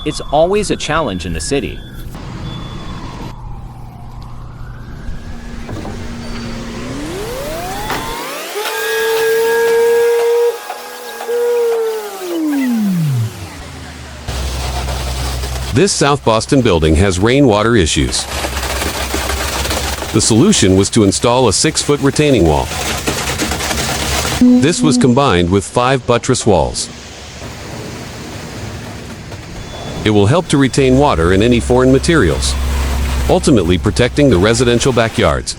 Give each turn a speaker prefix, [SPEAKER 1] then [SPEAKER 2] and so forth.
[SPEAKER 1] It's always a challenge in the city.
[SPEAKER 2] This South Boston building has rainwater issues. The solution was to install a 6-foot retaining wall. This was combined with 5 buttress walls. It will help to retain water and any foreign materials, ultimately protecting the residential backyards.